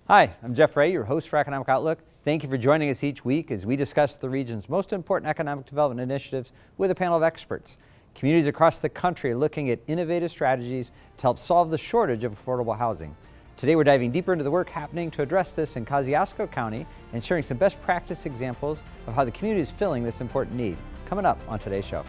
Hi, I'm Jeff Ray, your host for Economic Outlook. Thank you for joining us each week as we discuss the region's most important economic development initiatives with a panel of experts. Communities across the country are looking at innovative strategies to help solve the shortage of affordable housing. Today we're diving deeper into the work happening to address this in Kosciusko County and sharing some best practice examples of how the community is filling this important need. Coming up on today's show.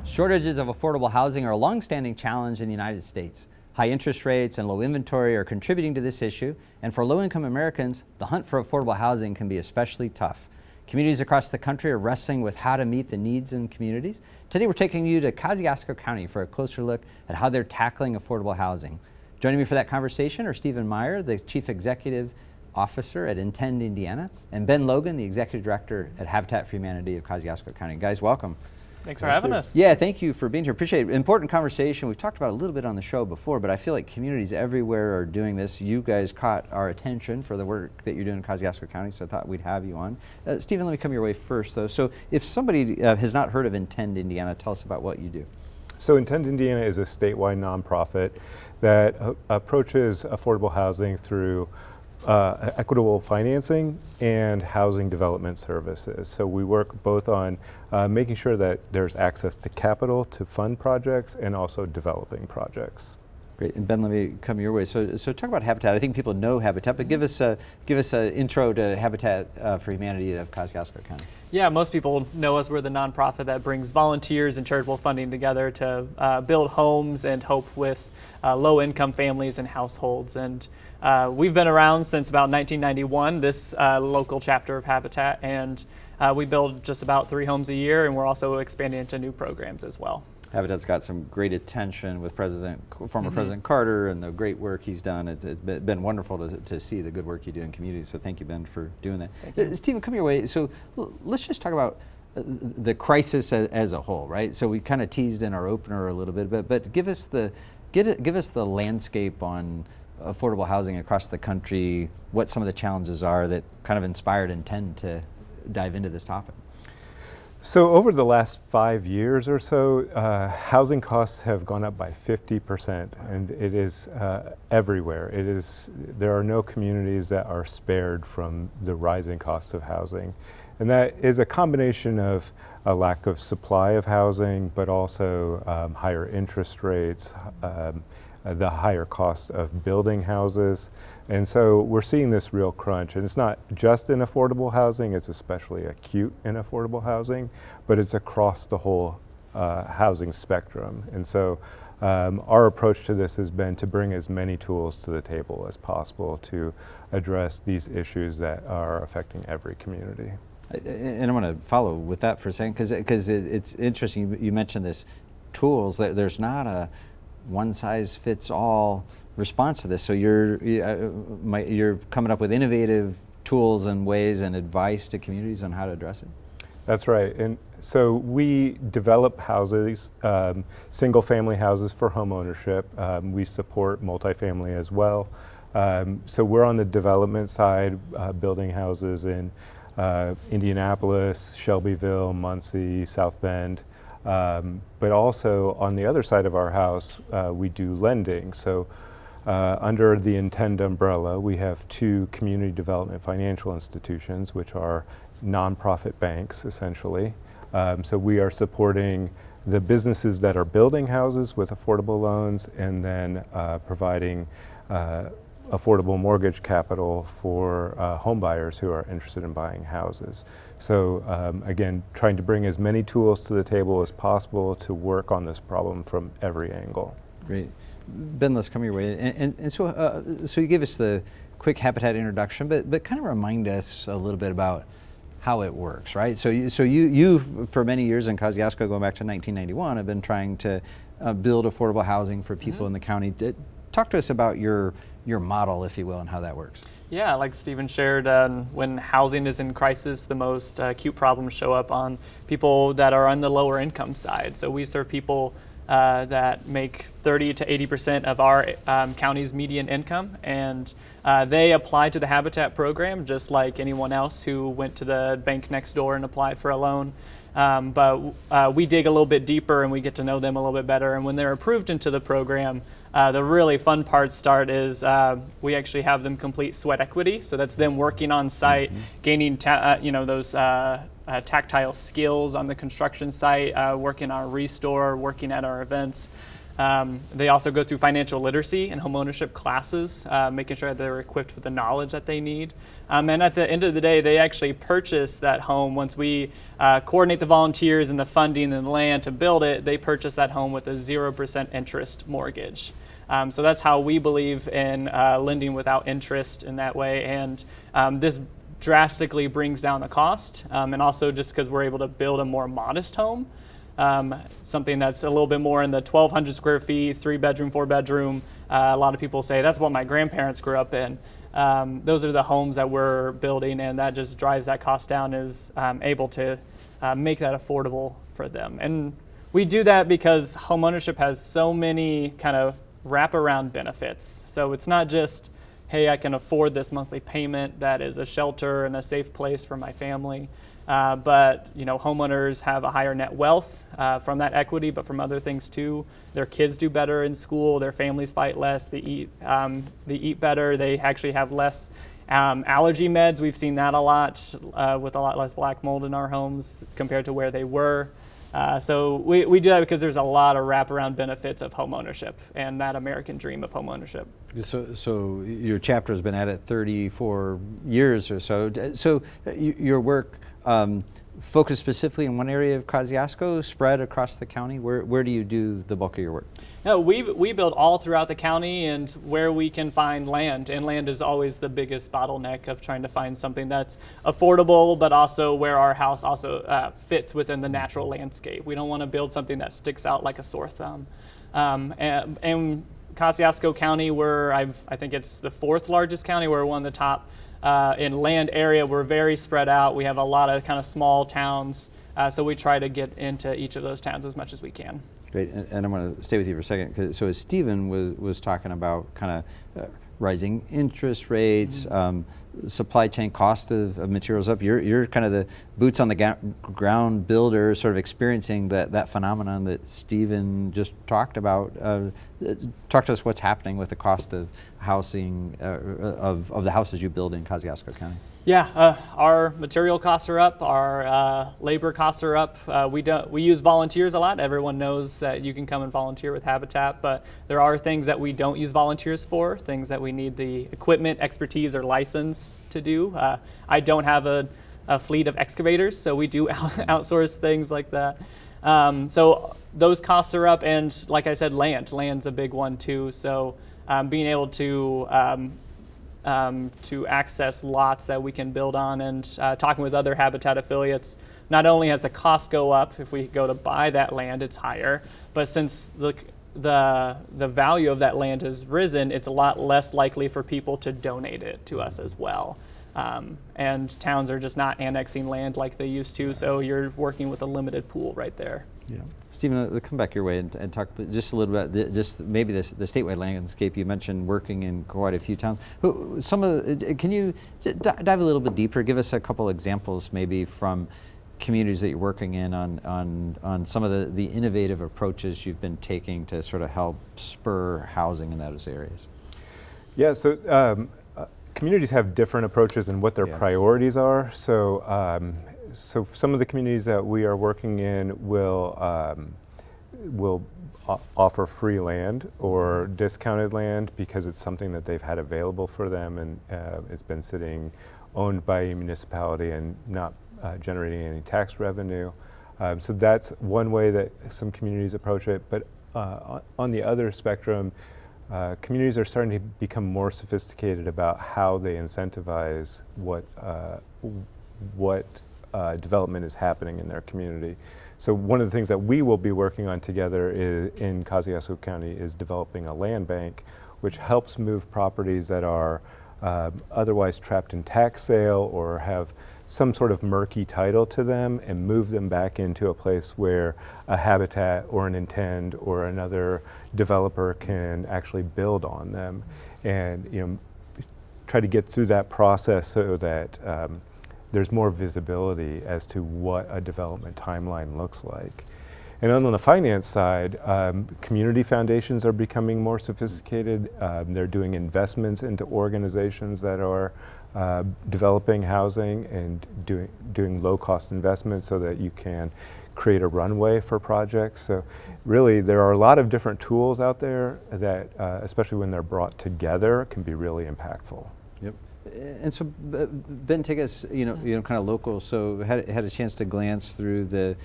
Shortages of affordable housing are a long-standing challenge in the United States. High interest rates and low inventory are contributing to this issue, and for low-income Americans, the hunt for affordable housing can be especially tough. Communities across the country are wrestling with how to meet the needs in communities. Today we're taking you to Kosciusko County for a closer look at how they're tackling affordable housing. Joining me for that conversation are Stephen Meyer, the Chief Executive Officer at Intend Indiana, and Ben Logan, the Executive Director at Habitat for Humanity of Kosciusko County. Guys, welcome. Thanks for having us. Yeah, thank you for being here. Appreciate it. Important conversation. We've talked about it a little bit on the show before, but I feel like communities everywhere are doing this. You guys caught our attention for the work that you're doing in Kosciusko County, so I thought we'd have you on. Stephen, let me come your way first, though. So if somebody has not heard of Intend Indiana, tell us about what you do. So Intend Indiana is a statewide nonprofit that approaches affordable housing through equitable financing and housing development services. So we work both on making sure that there's access to capital to fund projects and also developing projects. Great, and Ben, let me come your way. So talk about Habitat. I think people know Habitat, but give us an intro to Habitat for Humanity of Kosciusko County. Yeah, most people know us. We're the nonprofit that brings volunteers and charitable funding together to build homes and hope with low-income families and households. And we've been around since about 1991, this local chapter of Habitat, and we build just about 3 homes a year, and we're also expanding into new programs as well. Habitat's got some great attention with former President Carter and the great work he's done. It's been wonderful to see the good work you do in communities, so thank you, Ben, for doing that. Stephen, come your way. So let's just talk about the crisis as a whole, right? So we kind of teased in our opener a little bit, but give us the landscape on affordable housing across the country, what some of the challenges are that kind of inspired Intend to dive into this topic. So over the last 5 years or so, housing costs have gone up by 50%, and it is everywhere. There are no communities that are spared from the rising costs of housing. And that is a combination of a lack of supply of housing, but also higher interest rates, the higher cost of building houses. And so we're seeing this real crunch, and it's not just in affordable housing, it's especially acute in affordable housing, but it's across the whole housing spectrum. And so our approach to this has been to bring as many tools to the table as possible to address these issues that are affecting every community. And I want to follow with that for a second, because it's interesting. You mentioned this tools. There's not a one-size-fits-all response to this. So you're coming up with innovative tools and ways and advice to communities on how to address it? That's right. And so we develop houses, single-family houses for home ownership. We support multifamily as well. So we're on the development side, building houses in Indianapolis, Shelbyville, Muncie, South Bend. But also on the other side of our house, we do lending. So under the Intend umbrella, we have 2 community development financial institutions, which are nonprofit banks, essentially. So we are supporting the businesses that are building houses with affordable loans, and then providing affordable mortgage capital for home buyers who are interested in buying houses. So again, trying to bring as many tools to the table as possible to work on this problem from every angle. Great. Ben, let's come your way. And so you gave us the quick Habitat introduction, but kind of remind us a little bit about how it works, right? So you for many years in Kosciusko, going back to 1991, have been trying to build affordable housing for people in the county. Talk to us about your model, if you will, and how that works. Yeah, like Stephen shared, when housing is in crisis, the most acute problems show up on people that are on the lower income side. So we serve people that make 30 to 80% of our county's median income, and they apply to the Habitat program just like anyone else who went to the bank next door and applied for a loan. But we dig a little bit deeper and we get to know them a little bit better, and when they're approved into the program, The really fun parts start is we actually have them complete sweat equity. So that's them working on site, gaining those tactile skills on the construction site, working on our restore, working at our events. They also go through financial literacy and homeownership classes, making sure that they're equipped with the knowledge that they need. And at the end of the day, they actually purchase that home. Once we coordinate the volunteers and the funding and the land to build it, they purchase that home with a 0% interest mortgage. So that's how we believe in lending without interest in that way. And this drastically brings down the cost. And also just because we're able to build a more modest home, something that's a little bit more in the 1,200 square feet, 3-bedroom, 4-bedroom. A lot of people say that's what my grandparents grew up in. Those are the homes that we're building, and that just drives that cost down, is able to make that affordable for them. And we do that because homeownership has so many kind of wraparound benefits. So it's not just, hey, I can afford this monthly payment that is a shelter and a safe place for my family. But homeowners have a higher net wealth from that equity, but from other things too. Their kids do better in school. Their families fight less. They eat better. They actually have less allergy meds. We've seen that a lot with a lot less black mold in our homes compared to where they were. So we do that because there's a lot of wraparound benefits of homeownership and that American dream of homeownership. So your chapter has been at it 34 years or so. So your work focused specifically in one area of Kosciusko, spread across the county? Where do you do the bulk of your work? No, we build all throughout the county and where we can find land. And land is always the biggest bottleneck of trying to find something that's affordable, but also where our house also fits within the natural landscape. We don't want to build something that sticks out like a sore thumb. And Kosciusko County, I think it's the 4th largest county. We're one of the top in land area. We're very spread out. We have a lot of kind of small towns, so we try to get into each of those towns as much as we can. Great, and I'm going to stay with you for a second. So as Stephen was talking about kind of rising interest rates, supply chain cost of materials up, you're kind of the boots on the ground builder, sort of experiencing that phenomenon that Stephen just talked about. Talk to us what's happening with the cost of housing, of the houses you build in Kosciusko County. Yeah, our material costs are up, our labor costs are up. We use volunteers a lot. Everyone knows that you can come and volunteer with Habitat, but there are things that we don't use volunteers for, things that we need the equipment, expertise, or license to do. I don't have a fleet of excavators, so we do outsource things like that. So those costs are up, and like I said, land's a big one too. So being able to access lots that we can build on, and talking with other Habitat affiliates, not only has the cost go up if we go to buy that land, it's higher, but since the value of that land has risen, it's a lot less likely for people to donate it to us as well. And towns are just not annexing land like they used to, so you're working with a limited pool right there. Yeah, Stephen, come back your way and talk just a little bit, just maybe the statewide landscape. You mentioned working in quite a few towns. Can you dive a little bit deeper? Give us a couple examples, maybe from communities that you're working in on some of the innovative approaches you've been taking to sort of help spur housing in those areas. Yeah, so communities have different approaches and what their priorities are. So some of the communities that we are working in will offer free land or discounted land because it's something that they've had available for them, and it's been sitting owned by a municipality and not generating any tax revenue. So that's one way that some communities approach it. But on the other spectrum, communities are starting to become more sophisticated about how they incentivize what development is happening in their community. So one of the things that we will be working on together in Kosciusko County is developing a land bank, which helps move properties that are otherwise trapped in tax sale or have some sort of murky title to them, and move them back into a place where a Habitat or an Intend or another developer can actually build on them, and try to get through that process so that there's more visibility as to what a development timeline looks like. And then on the finance side, community foundations are becoming more sophisticated. They're doing investments into organizations that are developing housing and doing low-cost investments so that you can create a runway for projects. So really, there are a lot of different tools out there that, especially when they're brought together, can be really impactful. Yep. And so, Ben, take us, kind of local. So, had a chance to glance through the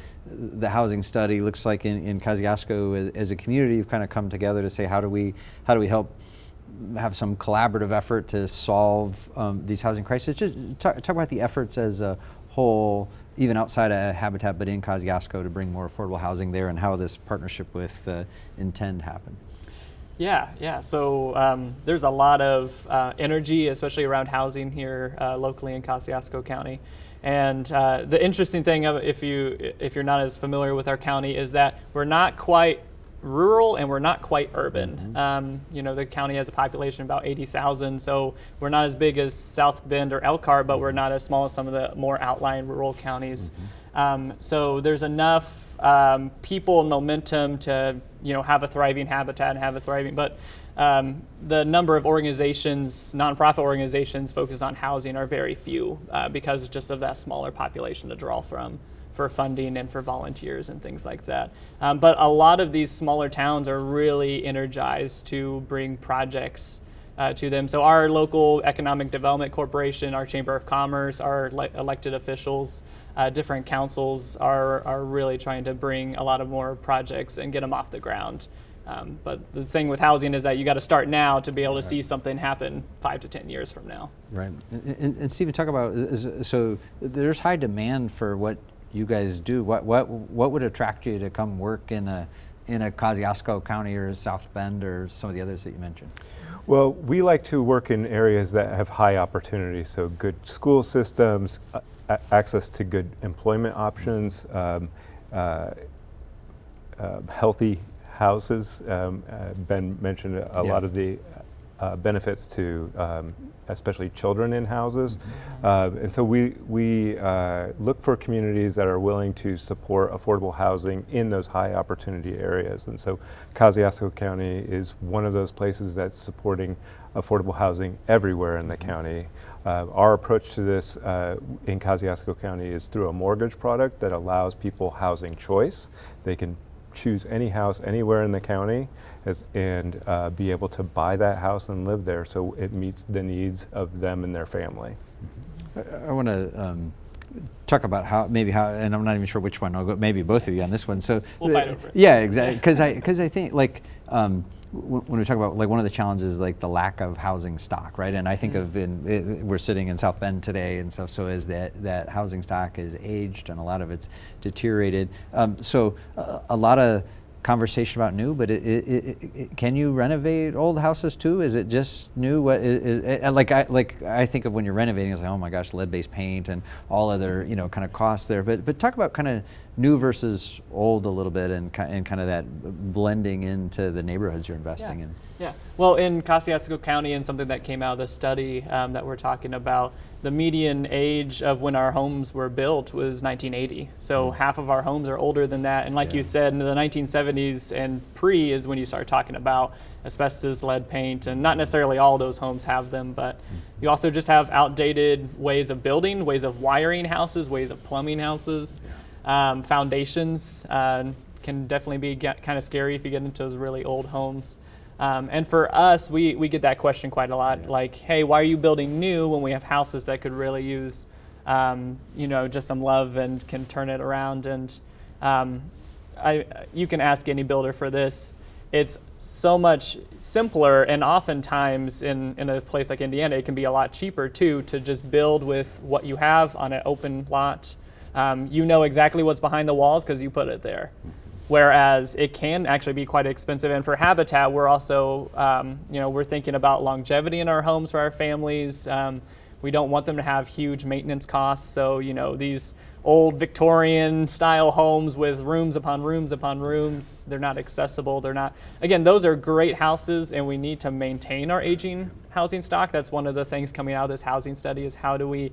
housing study. Looks like in Kosciusko, as a community, you've kind of come together to say, how do we help have some collaborative effort to solve these housing crises? Just talk about the efforts as a whole, even outside of Habitat, but in Kosciusko, to bring more affordable housing there, and how this partnership with Intend happened. Yeah. So there's a lot of energy, especially around housing here locally in Kosciusko County. And the interesting thing, if you're not as familiar with our county, is that we're not quite rural and we're not quite urban. Mm-hmm. The county has a population of about 80,000, so we're not as big as South Bend or Elkhart, but we're not as small as some of the more outlying rural counties. Mm-hmm. So there's enough people and momentum to have a thriving Habitat and have a thriving, but the number of organizations, nonprofit organizations focused on housing are very few because just of that smaller population to draw from for funding and for volunteers and things like that. But a lot of these smaller towns are really energized to bring projects to them. So our local Economic Development Corporation, our Chamber of Commerce, our elected officials, different councils are really trying to bring a lot of more projects and get them off the ground. But the thing with housing is that you got to start now to be able to see something happen 5 to 10 years from now. Right. And Stephen, talk about, so there's high demand for what you guys do. What would attract you to come work in a Kosciusko County or South Bend or some of the others that you mentioned? Well, we like to work in areas that have high opportunity, so good school systems, access to good employment options, healthy houses. Ben mentioned a lot of the benefits to especially children in houses. And so we look for communities that are willing to support affordable housing in those high opportunity areas. And so Kosciusko County is one of those places that's supporting affordable housing everywhere in the county. Our approach to this in Kosciusko County is through a mortgage product that allows people housing choice. They can choose any house anywhere in the county and be able to buy that house and live there, so it meets the needs of them and their family. I want to talk about how, and I'm not even sure which one, I'll go, maybe both of you on this one. So we'll fight over it. Yeah, exactly, because I think when we talk about one of the challenges is the lack of housing stock, right? And I think we're sitting in South Bend today and stuff, so as that housing stock is aged and a lot of it's deteriorated. So a lot of conversation about new, but can you renovate old houses too? Is it just new? What I think of when you're renovating, it's like, oh my gosh, lead-based paint and all other kind of costs there. But talk about kind of new versus old a little bit, and kind of that blending into the neighborhoods you're investing in. Yeah. Well, in Kosciusko County, and something that came out of the study that we're talking about, the median age of when our homes were built was 1980. So half of our homes are older than that. And like you said, in the 1970s and pre is when you start talking about asbestos, lead paint, and not necessarily all those homes have them, but you also just have outdated ways of building, ways of wiring houses, ways of plumbing houses. Foundations can definitely be kind of scary if you get into those really old homes. And for us, we get that question quite a lot, like, hey, why are you building new when we have houses that could really use, just some love and can turn it around? And you can ask any builder for this. It's so much simpler, and oftentimes in a place like Indiana, it can be a lot cheaper too to just build with what you have on an open lot. You know exactly what's behind the walls because you put it there. Whereas it can actually be quite expensive. And for Habitat, we're also, we're thinking about longevity in our homes for our families. We don't want them to have huge maintenance costs. So, these old Victorian style homes with rooms upon rooms upon rooms, they're not accessible. Again, those are great houses, and we need to maintain our aging housing stock. That's one of the things coming out of this housing study is how do we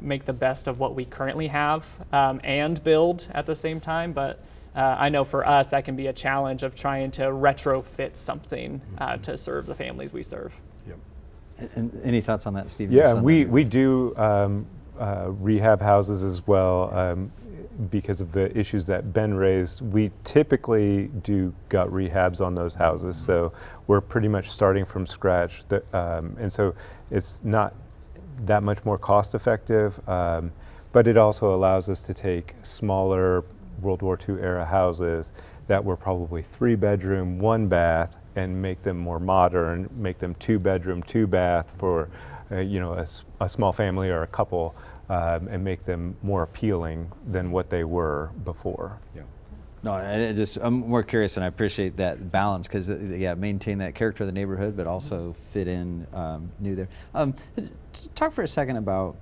make the best of what we currently have and build at the same time. But I know for us that can be a challenge of trying to retrofit something to serve the families we serve. And any thoughts on that, Stephen? Yeah, we do rehab houses as well because of the issues that Ben raised. We typically do gut rehabs on those houses, so we're pretty much starting from scratch. And so it's not that much more cost effective, but it also allows us to take smaller World War II era houses that were probably 3-bedroom, 1-bath, and make them more modern, make them 2-bedroom, 2-bath for a small family or a couple, and make them more appealing than what they were before. Yeah. No, I'm more curious, and I appreciate that balance because, maintain that character of the neighborhood, but also fit in new there. Talk for a second about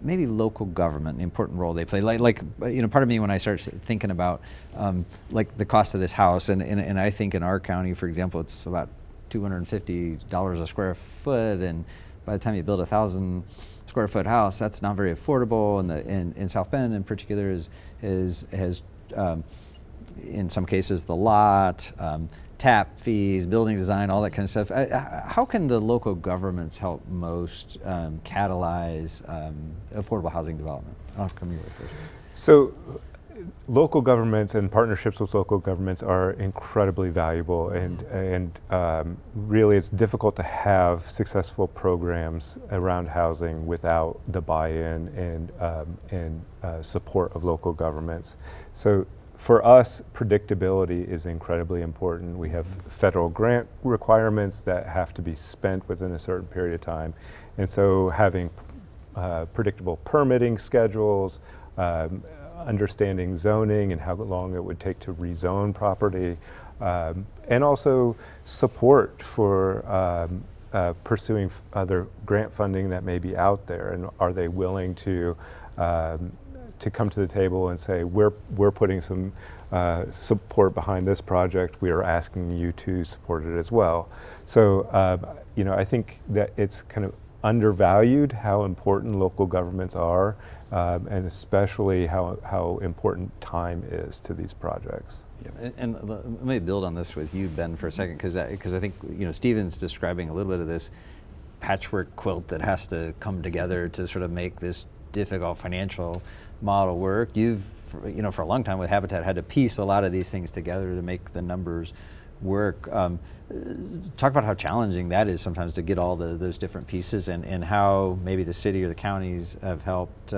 maybe local government, the important role they play. Part of me when I start thinking about the cost of this house, and I think in our county, for example, it's about $250 a square foot, and by the time you build 1,000 square foot house, that's not very affordable. And in South Bend, in particular, has in some cases the lot, tap fees, building design, all that kind of stuff. How can the local governments help most catalyze affordable housing development? I'll come your way first. So local governments and partnerships with local governments are incredibly valuable, and really it's difficult to have successful programs around housing without the buy-in and support of local governments. So for us, predictability is incredibly important. We have federal grant requirements that have to be spent within a certain period of time, and so having predictable permitting schedules, understanding zoning and how long it would take to rezone property, and also support for pursuing other grant funding that may be out there, and are they willing to come to the table and say, we're putting some support behind this project, we are asking you to support it as well. So I think that it's kind of undervalued how important local governments are, and especially how important time is to these projects. Yeah, and let me build on this with you, Ben, for a second, because I think Stephen's describing a little bit of this patchwork quilt that has to come together to sort of make this difficult financial model work. You've, for a long time with Habitat, had to piece a lot of these things together to make the numbers work. Talk about how challenging that is sometimes to get all those different pieces, and how maybe the city or the counties have helped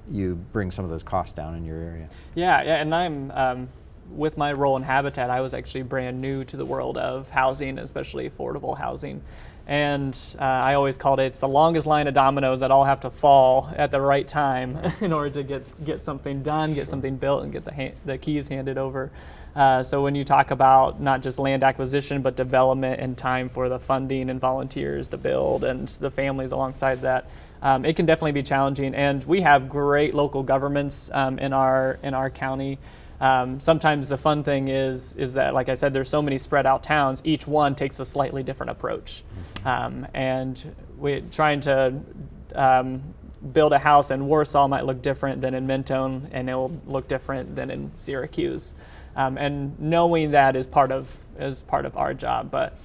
you bring some of those costs down in your area. Yeah, and I'm with my role in Habitat, I was actually brand new to the world of housing, especially affordable housing. And I always called it's the longest line of dominoes that all have to fall at the right time in order to get something done, get something built, and get the keys handed over. So when you talk about not just land acquisition, but development and time for the funding and volunteers to build and the families alongside that, it can definitely be challenging. And we have great local governments in our county. Sometimes the fun thing is that, like I said, there's so many spread out towns, each one takes a slightly different approach. And we're trying to build a house in Warsaw might look different than in Mentone, and it will look different than in Syracuse. And knowing that is part of our job. But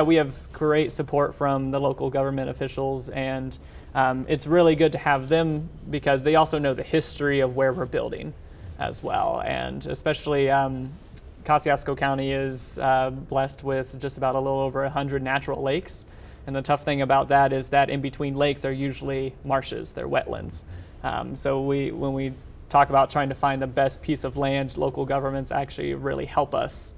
we have great support from the local government officials, and it's really good to have them because they also know the history of where we're building as well. And especially Kosciusko County is blessed with just about a little over 100 natural lakes. And the tough thing about that is that in between lakes are usually marshes, they're wetlands. So when we talk about trying to find the best piece of land, local governments actually really help us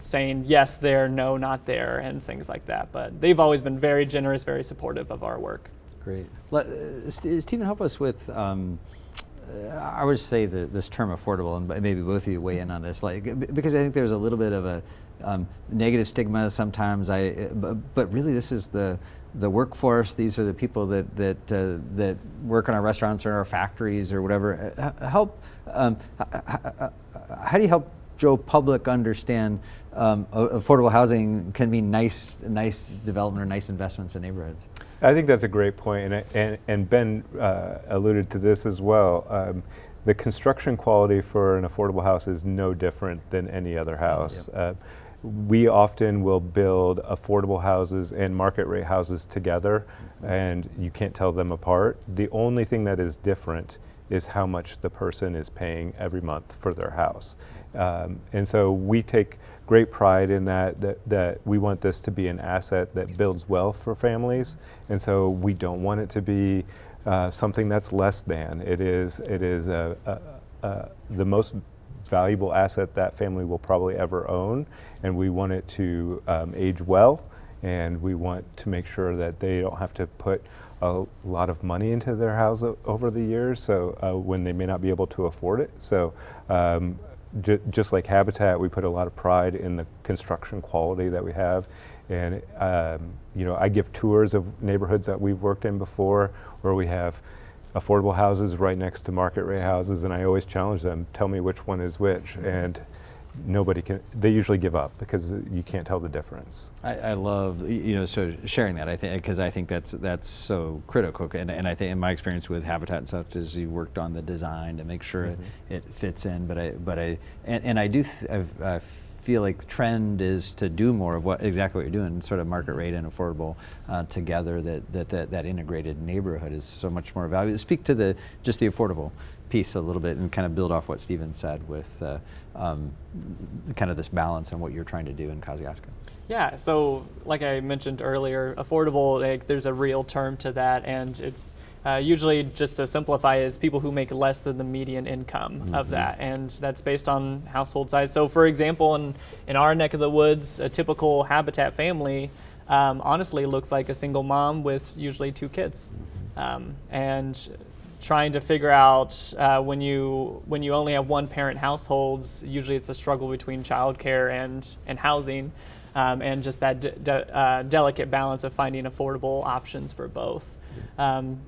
saying yes there, no not there, and things like that. But they've always been very generous, very supportive of our work. Great. Stephen, help us with I would say this term affordable, and maybe both of you weigh in on this, because I think there's a little bit of a negative stigma sometimes. But really, this is the workforce. These are the people that work in our restaurants or our factories or whatever. How do you help Joe Public understand affordable housing can mean nice development or nice investments in neighborhoods? I think that's a great point, and Ben alluded to this as well. the construction quality for an affordable house is no different than any other house. We often will build affordable houses and market rate houses together, and you can't tell them apart. The only thing that is different is how much the person is paying every month for their house. And so we take great pride in that we want this to be an asset that builds wealth for families, and so we don't want it to be something that's less than. It is the most valuable asset that family will probably ever own, and we want it to age well, and we want to make sure that they don't have to put a lot of money into their house over the years, so when they may not be able to afford it. So just like Habitat, we put a lot of pride in the construction quality that we have. And I give tours of neighborhoods that we've worked in before where we have affordable houses right next to market rate houses, and I always challenge them, tell me which one is which. And nobody can, they usually give up because you can't tell the difference. I love, so sharing that, I think, because I think that's so critical. And I think in my experience with Habitat and such is you worked on the design to make sure it fits in. But I do feel like the trend is to do more of exactly what you're doing, sort of market rate and affordable together. That integrated neighborhood is so much more valuable. Speak to just the affordable piece a little bit and kind of build off what Stephen said with kind of this balance and what you're trying to do in Kosciusko. Yeah, so like I mentioned earlier, affordable, there's a real term to that, and it's usually, just to simplify, it's people who make less than the median income of that, and that's based on household size. So for example, in our neck of the woods, a typical Habitat family honestly looks like a single mom with usually 2 kids. And trying to figure out when you only have one parent households, usually it's a struggle between childcare and housing, and just that delicate balance of finding affordable options for both.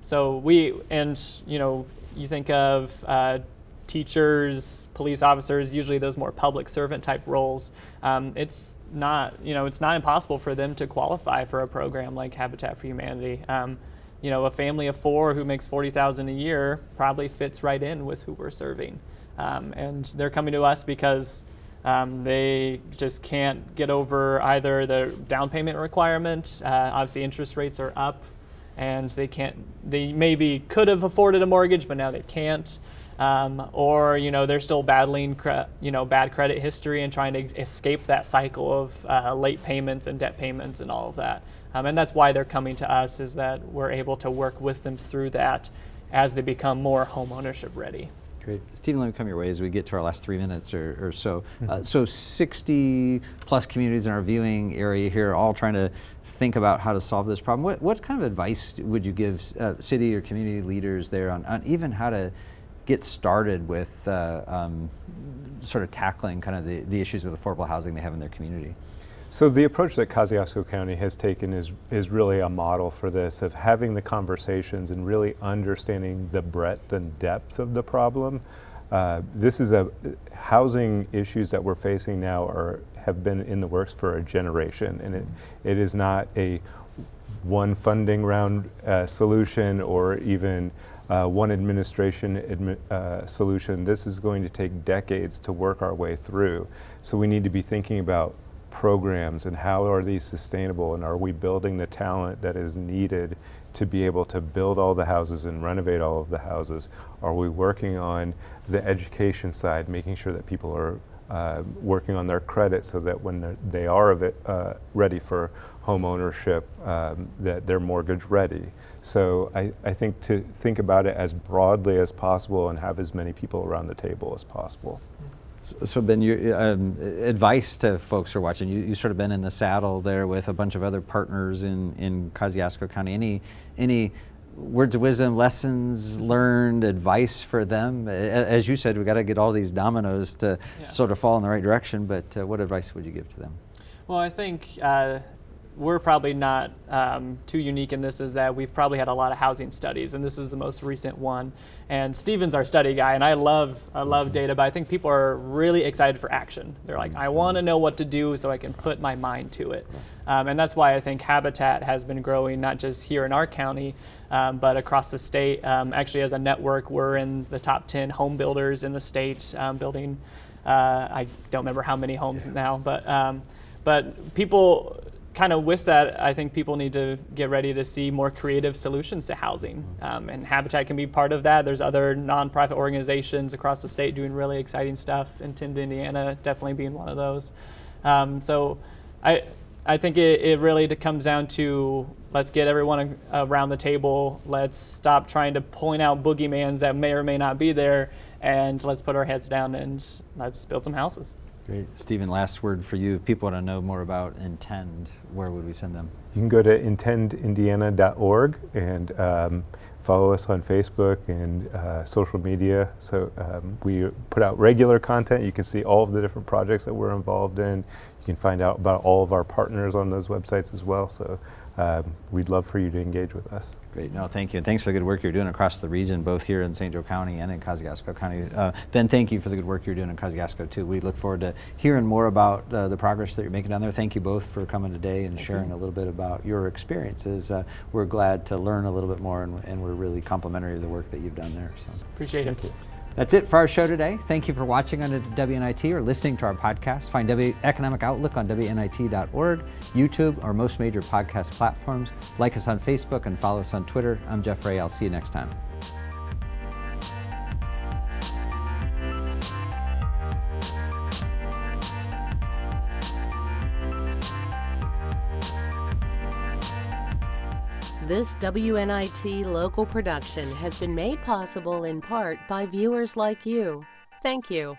So you think of teachers, police officers, usually those more public servant type roles. It's not impossible for them to qualify for a program like Habitat for Humanity. A family of 4 who makes $40,000 a year probably fits right in with who we're serving. And they're coming to us because they just can't get over either the down payment requirement. Obviously interest rates are up, and they maybe could have afforded a mortgage, but now they can't. Or they're still battling bad credit history and trying to escape that cycle of late payments and debt payments and all of that. And that's why they're coming to us, is that we're able to work with them through that as they become more home ownership ready. Great. Stephen, let me come your way as we get to our last 3 minutes or so. So 60 plus communities in our viewing area here, all trying to think about how to solve this problem. What kind of advice would you give city or community leaders there on even how to get started with sort of tackling kind of the issues with affordable housing they have in their community? So the approach that Kosciusko County has taken is really a model for this, of having the conversations and really understanding the breadth and depth of the problem. This is housing issues that we're facing now have been in the works for a generation, and it is not a one funding round solution or even one administration solution. This is going to take decades to work our way through. So we need to be thinking about programs and how are these sustainable, and are we building the talent that is needed to be able to build all the houses and renovate all of the houses? Are we working on the education side, making sure that people are working on their credit so that when they are ready for home ownership, that they're mortgage ready? So I think to think about it as broadly as possible and have as many people around the table as possible. So Ben, your advice to folks who are watching, you sort of been in the saddle there with a bunch of other partners in Kosciusko County. Any words of wisdom, lessons learned, advice for them? As you said, we got to get all these dominoes to sort of fall in the right direction, but what advice would you give to them? Well, I think we're probably not too unique in this, is that we've probably had a lot of housing studies, and this is the most recent one. And Steven's our study guy, and I love data, but I think people are really excited for action. They're like, I want to know what to do so I can put my mind to it. And that's why I think Habitat has been growing, not just here in our county, but across the state. Actually, as a network, we're in the top 10 home builders in the state, building, I don't remember how many homes now, but people, kind of with that, I think people need to get ready to see more creative solutions to housing. And Habitat can be part of that. There's other nonprofit organizations across the state doing really exciting stuff, and Tinder, Indiana definitely being one of those. So I think it really comes down to, let's get everyone around the table. Let's stop trying to point out boogeymans that may or may not be there, and let's put our heads down and let's build some houses. Great. Stephen, last word for you. If people want to know more about Intend, where would we send them? You can go to intendindiana.org and follow us on Facebook and social media. So we put out regular content. You can see all of the different projects that we're involved in. You can find out about all of our partners on those websites as well. So we'd love for you to engage with us. Great. No, thank you. And thanks for the good work you're doing across the region, both here in St. Joe County and in Kosciusko County. Ben, thank you for the good work you're doing in Kosciusko, too. We look forward to hearing more about the progress that you're making down there. Thank you both for coming today and sharing a little bit about your experiences. We're glad to learn a little bit more, and we're really complimentary of the work that you've done there. So Appreciate it. That's it for our show today. Thank you for watching on WNIT or listening to our podcast. Find Economic Outlook on WNIT.org, YouTube, or most major podcast platforms. Like us on Facebook and follow us on Twitter. I'm Jeff Ray. I'll see you next time. This WNIT local production has been made possible in part by viewers like you. Thank you.